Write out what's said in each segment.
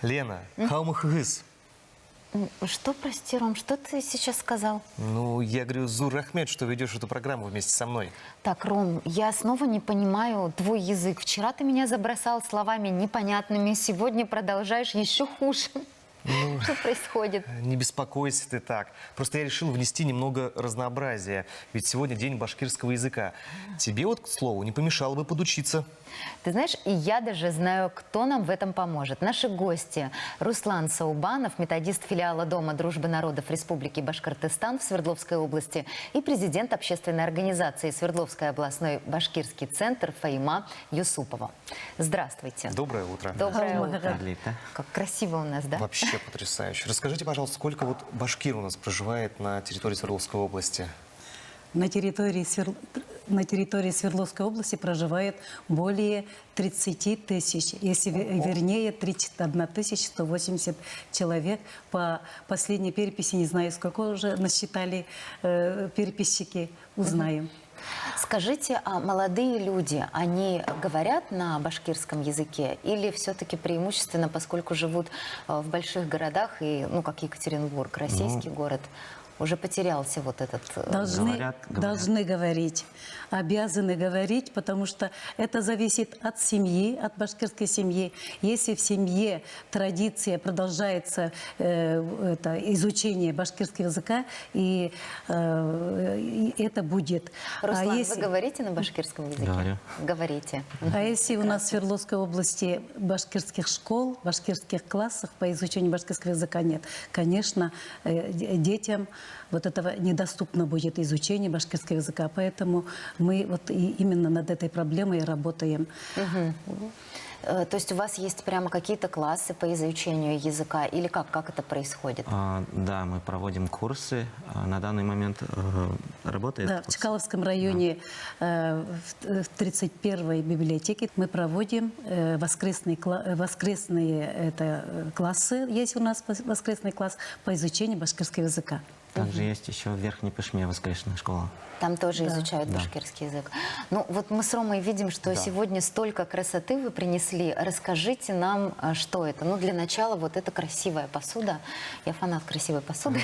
Лена, хаумахыгыз. Что, прости, Ром, что ты сейчас сказал? Ну, я говорю, Зур Ахмед, что ведешь эту программу вместе со мной. Так, Ром, я снова не понимаю твой язык. Вчера ты меня забросал словами непонятными, сегодня продолжаешь еще хуже. Что происходит? Не беспокойся ты так. Просто я решил внести немного разнообразия. Ведь сегодня день башкирского языка. Тебе вот, к слову, не помешало бы подучиться. Ты знаешь, и я даже знаю, кто нам в этом поможет. Наши гости. Руслан Саубанов, методист филиала Дома дружбы народов Республики Башкортостан в Свердловской области и президент общественной организации Свердловский областной башкирский центр Фаима Юсупова. Здравствуйте. Доброе утро. Доброе утро. Как красиво у нас, да? Вообще потрясающе. Расскажите, пожалуйста, сколько вот башкир у нас проживает на территории Свердловской области? На территории Свердловской области проживает более 30 тысяч, если вернее 31 180 человек. По последней переписи, не знаю, сколько уже насчитали переписчики, узнаем. Скажите, а молодые люди, они говорят на башкирском языке или все-таки преимущественно, поскольку живут в больших городах, и, ну, как Екатеринбург, российский город, уже потерялся вот этот... Должны говорить, обязаны говорить, потому что это зависит от семьи, от башкирской семьи. Если в семье традиция продолжается, это изучение башкирского языка, и это будет. Руслан, вы говорите на башкирском языке? Говорю. Говорите. А если у нас в Свердловской области башкирских школ, башкирских классов по изучению башкирского языка нет, конечно, детям вот этого недоступно будет изучение башкирского языка. Поэтому мы вот именно над этой проблемой работаем. То есть у вас есть прямо какие-то классы по изучению языка? Или как это происходит? Да, мы проводим курсы. На данный момент работает... Да, в Чкаловском районе в 31-й библиотеке мы проводим воскресные классы. Есть у нас воскресный класс по изучению башкирского языка. Также есть еще в Верхней Пышме воскресная школа. Там тоже изучают башкирский язык. Ну, вот мы с Ромой видим, что сегодня столько красоты вы принесли. Расскажите нам, что это. Ну, для начала, вот это красивая посуда. Я фанат красивой посуды.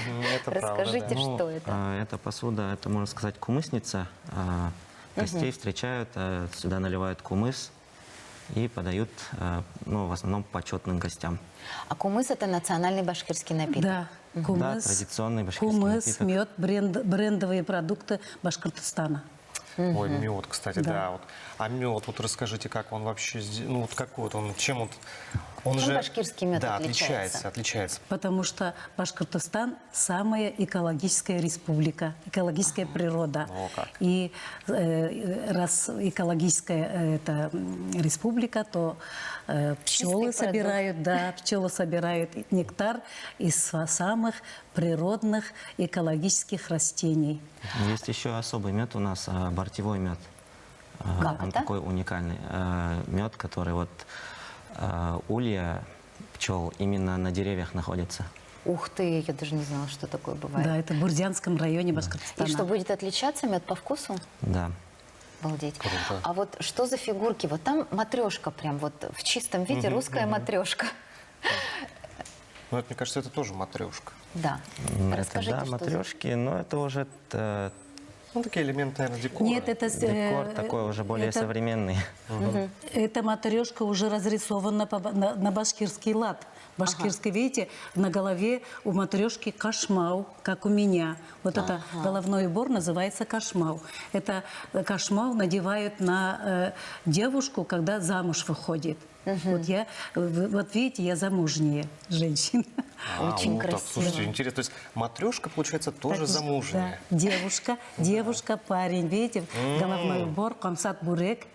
Расскажите, что это. Это посуда, это, можно сказать, кумысница. Гостей встречают, сюда наливают кумыс и подают, ну, в основном почетным гостям. А кумыс – это национальный башкирский напиток? Да. Кумыс, да, традиционный башкирский напиток. мед, брендовые продукты Башкортостана. Ой, мед, кстати, да. Вот. А мед, вот расскажите, как он вообще, ну вот какой вот он, чем он же... башкирский мед отличается. Потому что Башкортостан самая экологическая республика, экологическая природа. И раз экологическая это республика, то пчелы собирают нектар из самых природных экологических растений. Есть еще особый мед у нас, бортевой мед. Он такой уникальный мед, который вот улья пчел именно на деревьях находится. Ух ты, я даже не знала, что такое бывает. Да, это в Бурдянском районе Башкортостана. И что, будет отличаться мед по вкусу? Да. Обалдеть. Круто. А вот что за фигурки? Вот там матрешка прям вот в чистом виде, русская матрешка. Ну, это, мне кажется, это тоже матрешка. Да. Расскажите, да, матрешки, но это уже... Ну, такие элементы, наверное, декора. Нет, это... Декор такой уже более современный. Эта матрешка уже разрисована на башкирский лад. Башкирский, видите, на голове у матрешки кашмау, как у меня. Вот это головной убор называется кашмау. Это кашмау надевают на девушку, когда замуж выходит. Вот видите, я замужняя женщина. Очень красиво. Так, слушайте, интересно. То есть матрешка, получается, тоже замужняя. Да. Девушка, парень, видите, головной убор, камсат бурек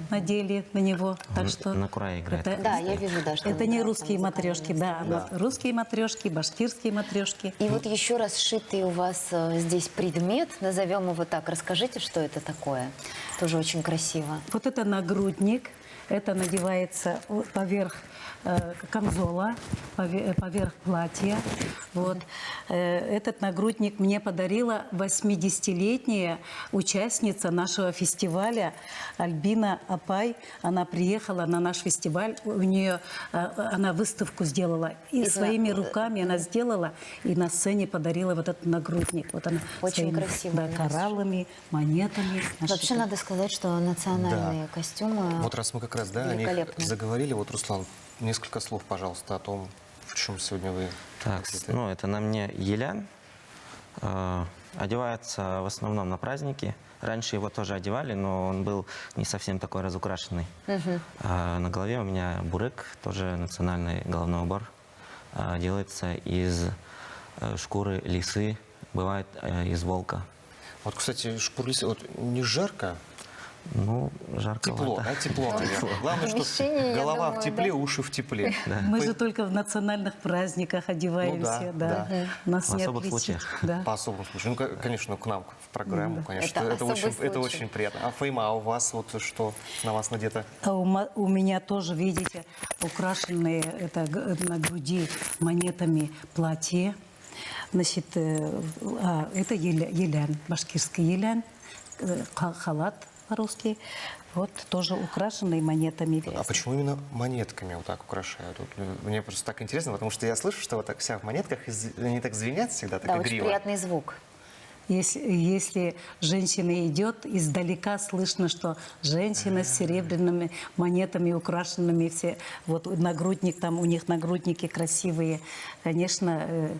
надели на него. Так что на курае играет. Да, я вижу, да, что это не русские матрешки, да, русские матрешки, башкирские матрешки. И вот еще раз сшитый у вас здесь предмет, назовем его так. Расскажите, что это такое. Тоже очень красиво. Вот это нагрудник. Это надевается поверх камзола, поверх платья. Вот. Этот нагрудник мне подарила 80-летняя участница нашего фестиваля Альбина Апай. Она приехала на наш фестиваль, у нее она выставку сделала и своими руками она сделала и на сцене подарила вот этот нагрудник. Вот она Очень своими, красиво. да, кораллами, монетами. Вообще надо сказать, что национальные костюмы Вот раз мы как раз, да, о них великолепны. заговорили, вот, Руслан, несколько слов, пожалуйста, о том, в чем сегодня вы... Так, хотите. ну это на мне елян. Одевается в основном на праздники. Раньше его тоже одевали, но он был не совсем такой разукрашенный. На голове у меня бурык, тоже национальный головной убор. Делается из шкуры лисы, бывает из волка. Вот, кстати, шкурлисы, вот не жарко? Ну, жарко. Тепло, да, тепло, наверное. Главное, что Помещение, я голова думаю, в тепле, да. уши в тепле. Мы же только в национальных праздниках одеваемся. Ну да, да. Нас В не особых отличить. случаях. Да. По особому случаю. Ну, конечно, к нам в программу, конечно. Это Это особый очень, это случай. очень приятно. А Фейма, а у вас вот что на вас надето? А у меня тоже, видите, украшенные это, на груди монетами платье. Значит, это елян, башкирский елян, халат по-русски. Вот тоже украшенный монетами. А почему именно монетками вот так украшают? Вот, мне просто так интересно, потому что я слышу, что вот так вся в монетках, и они так звенят всегда, так Да, очень игриво. приятный звук. Если женщина идет, издалека слышно, что женщина с серебряными монетами, украшенными все. Вот нагрудник, там у них нагрудники красивые. Конечно,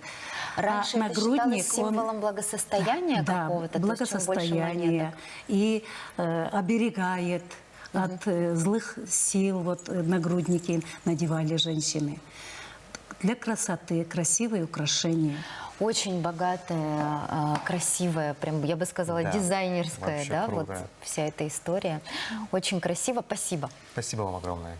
Раньше это считалось символом благосостояния да, какого-то, то есть чем больше благосостояние монеток. и оберегает от злых сил. Вот нагрудники надевали женщины. Для красоты, красивые украшения. Очень богатая, красивая, прям, я бы сказала, Да, дизайнерская, вообще да, вот круто. вся эта история. Очень красиво. Спасибо. Спасибо вам огромное.